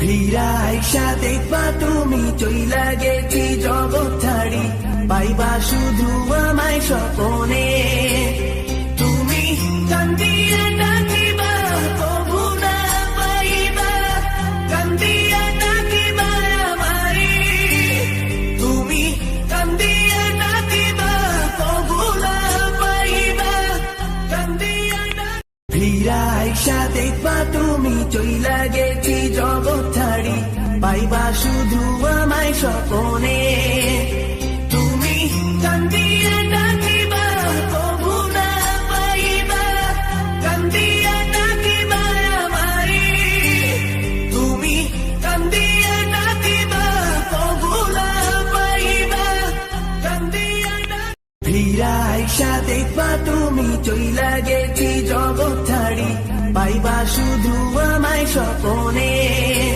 ফিরা আইসা দেখবা তুমি চইলা গেছি জগৎ ছাড়ি, পাইবা শুধু আমায় স্বপনে। তুমি কান্দিয়া ডাকিবা কবু না পাইবা, কান্দিয়া ডাকিবা আমারে। তুমি কান্দিয়া ডাকিবা কবু না পাইবা, কান্দিয়া ফিরা আইসা দেখবা তুমি চইলা গেছি জগৎ ছাড়ি, পাইবা শুধু আমায় স্বপনে। তুমি কান্দিয়া ডাকিবা কবু না পাইবা, কান্দিয়া ডাকিবা আমারে। তুমি কান্দিয়া ডাকিবা কবু না পাইবা, কান্দিয়া ফিরা আইসা দেখবা তুমি চইলা গেছি জগৎ ছাড়ি, পাইবা শুধু আমায় স্বপনে।